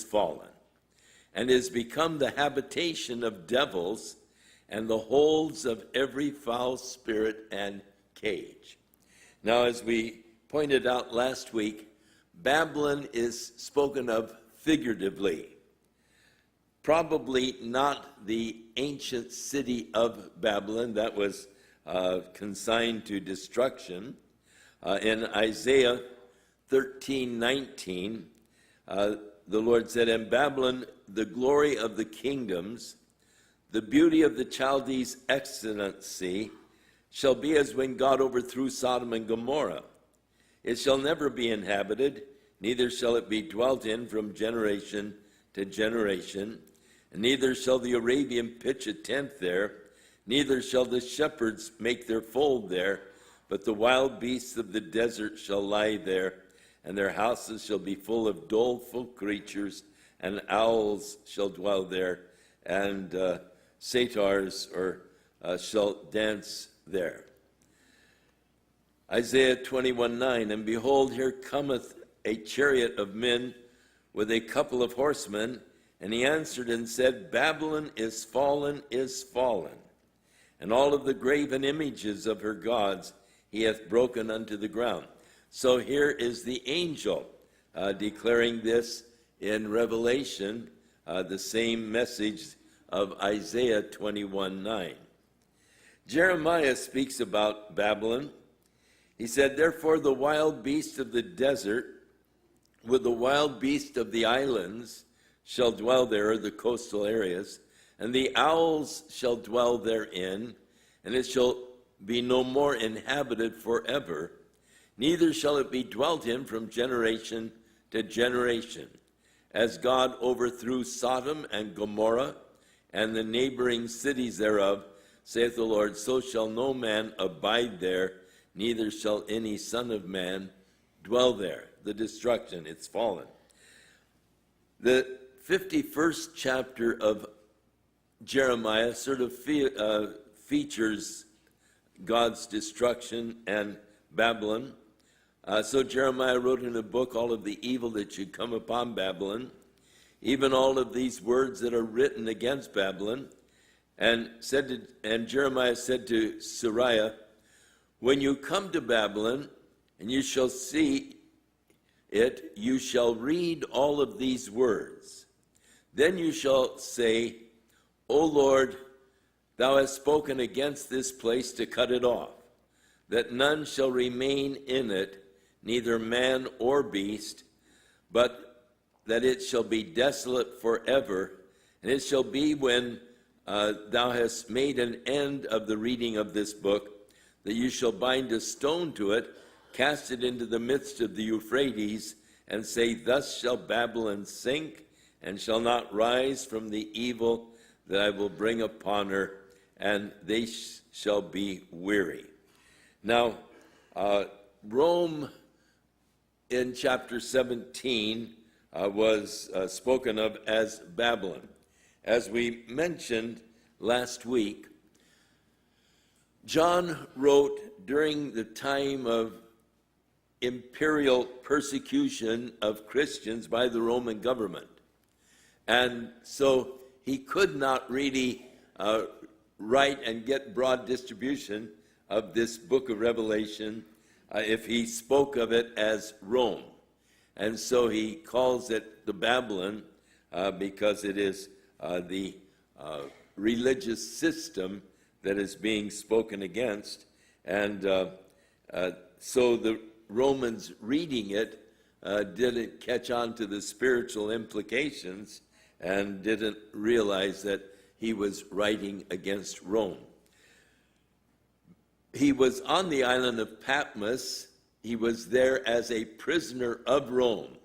fallen, and is become the habitation of devils and the holes of every foul spirit and cage. Now, as we pointed out last week, Babylon is spoken of figuratively. Probably not the ancient city of Babylon that was consigned to destruction. In Isaiah 13:19, the Lord said, "In Babylon, the glory of the kingdoms, the beauty of the Chaldees' excellency, shall be as when God overthrew Sodom and Gomorrah. It shall never be inhabited, neither shall it be dwelt in from generation to generation. And neither shall the Arabian pitch a tent there, neither shall the shepherds make their fold there, but the wild beasts of the desert shall lie there, and their houses shall be full of doleful creatures, and owls shall dwell there, and satyrs shall dance there." Isaiah 21:9, "And behold, here cometh a chariot of men with a couple of horsemen, and he answered and said, Babylon is fallen, and all of the graven images of her gods he hath broken unto the ground." So here is the angel declaring this in Revelation, the same message of Isaiah 21:9. Jeremiah speaks about Babylon. He said, "Therefore the wild beast of the desert with the wild beast of the islands shall dwell there," the coastal areas, "and the owls shall dwell therein, and it shall be no more inhabited forever, neither shall it be dwelt in from generation to generation. As God overthrew Sodom and Gomorrah and the neighboring cities thereof, saith the Lord, so shall no man abide there, neither shall any son of man dwell there." The destruction, it's fallen. The 51st chapter of Jeremiah sort of features God's destruction and Babylon. So Jeremiah wrote in a book all of the evil that should come upon Babylon, even all of these words that are written against Babylon. And Jeremiah said to Sariah, "When you come to Babylon, and you shall see it, you shall read all of these words. Then you shall say, O Lord, thou hast spoken against this place to cut it off, that none shall remain in it, neither man or beast, but that it shall be desolate forever. And it shall be when thou hast made an end of the reading of this book, that you shall bind a stone to it, cast it into the midst of the Euphrates, and say, Thus shall Babylon sink, and shall not rise from the evil that I will bring upon her, and they shall be weary." Now, Rome in chapter 17 was spoken of as Babylon. As we mentioned last week, John wrote during the time of imperial persecution of Christians by the Roman government. And so he could not really write and get broad distribution of this book of Revelation if he spoke of it as Rome. And so he calls it the Babylon because it is the religious system that is being spoken against. And so the Romans reading it didn't catch on to the spiritual implications and didn't realize that he was writing against Rome. He was on the island of Patmos. He was there as a prisoner of Rome.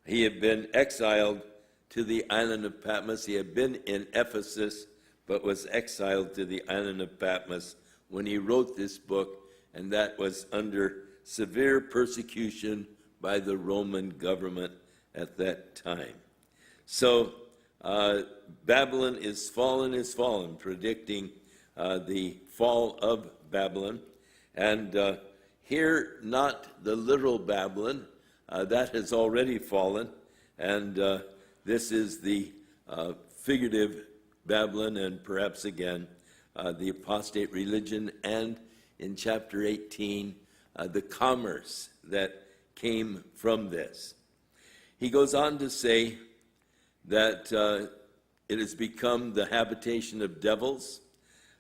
He had been exiled to the island of Patmos. He had been in Ephesus, but was exiled to the island of Patmos when he wrote this book, and that was under severe persecution by the Roman government at that time. So Babylon is fallen, predicting the fall of Babylon. And here, not the literal Babylon, that has already fallen, and This is the figurative Babylon, and perhaps again the apostate religion, and in chapter 18, the commerce that came from this. He goes on to say that it has become the habitation of devils,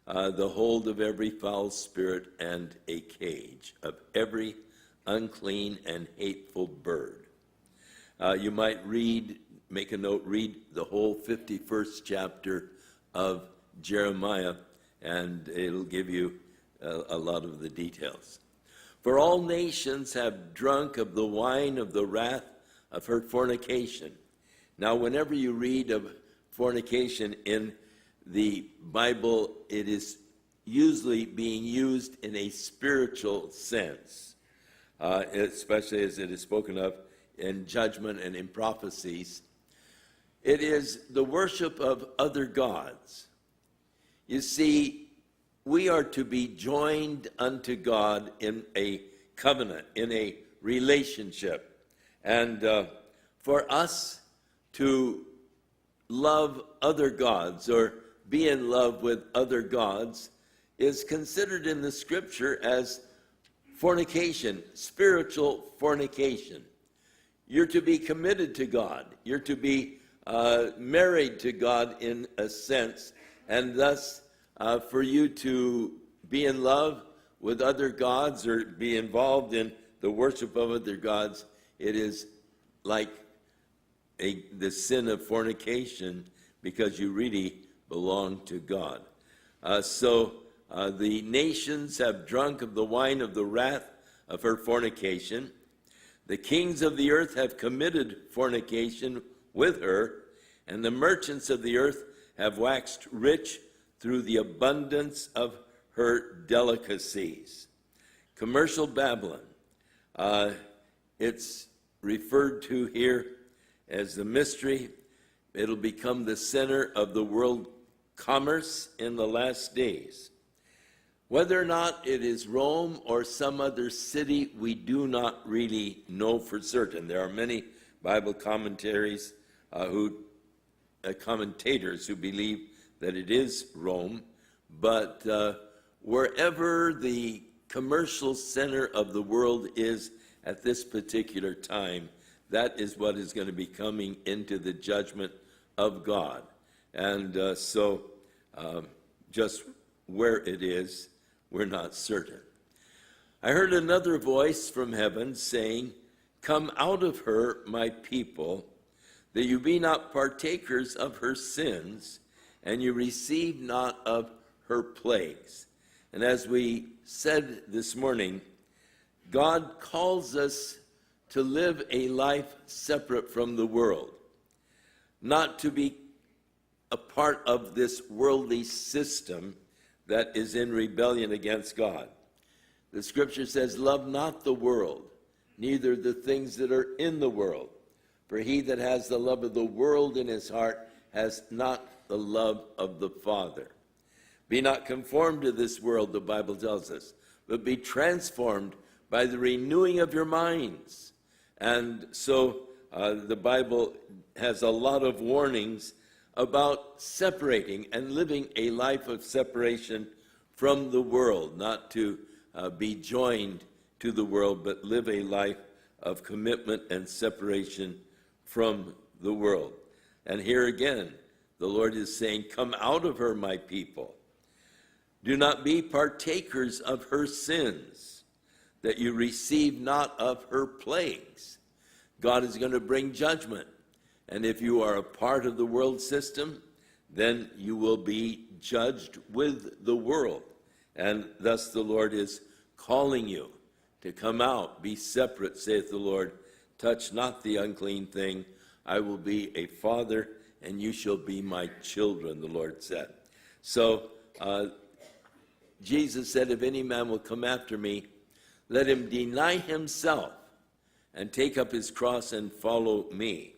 the hold of every foul spirit, and a cage of every unclean and hateful bird. You might make a note, read the whole 51st chapter of Jeremiah, and it'll give you a lot of the details. For all nations have drunk of the wine of the wrath of her fornication. Now, whenever you read of fornication in the Bible, it is usually being used in a spiritual sense, especially as it is spoken of in judgment and in prophecies. It is the worship of other gods. You see, we are to be joined unto God in a covenant, in a relationship. And for us to love other gods or be in love with other gods is considered in the scripture as fornication, spiritual fornication. You're to be committed to God. You're to be married to God in a sense, and thus for you to be in love with other gods or be involved in the worship of other gods, it is like the sin of fornication, because you really belong to God. So the nations have drunk of the wine of the wrath of her fornication. The kings of the earth have committed fornication with her, and the merchants of the earth have waxed rich through the abundance of her delicacies. Commercial Babylon, it's referred to here as the mystery. It'll become the center of the world commerce in the last days. Whether or not it is Rome or some other city, we do not really know for certain. There are many Bible commentators who believe that it is Rome, but wherever the commercial center of the world is at this particular time, that is what is going to be coming into the judgment of God. And so just where it is, we're not certain. I heard another voice from heaven saying, "Come out of her, my people, that you be not partakers of her sins, and you receive not of her plagues." And as we said this morning, God calls us to live a life separate from the world, not to be a part of this worldly system that is in rebellion against God. The scripture says, "Love not the world, neither the things that are in the world. For he that has the love of the world in his heart has not the love of the Father. Be not conformed to this world," the Bible tells us, "but be transformed by the renewing of your minds." And so the Bible has a lot of warnings about separating and living a life of separation from the world, not to be joined to the world, but live a life of commitment and separation from the world. And here again, the Lord is saying, "Come out of her, my people. Do not be partakers of her sins, that you receive not of her plagues." God is going to bring judgment. And if you are a part of the world system, then you will be judged with the world. And thus the Lord is calling you to come out, be separate, saith the Lord. "Touch not the unclean thing. I will be a father, and you shall be my children," the Lord said. So Jesus said, "If any man will come after me, let him deny himself and take up his cross and follow me."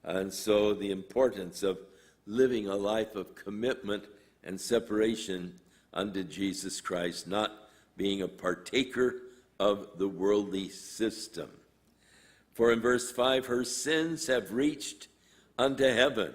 And so the importance of living a life of commitment and separation unto Jesus Christ, not being a partaker of the worldly system. For in verse 5, "Her sins have reached unto heaven.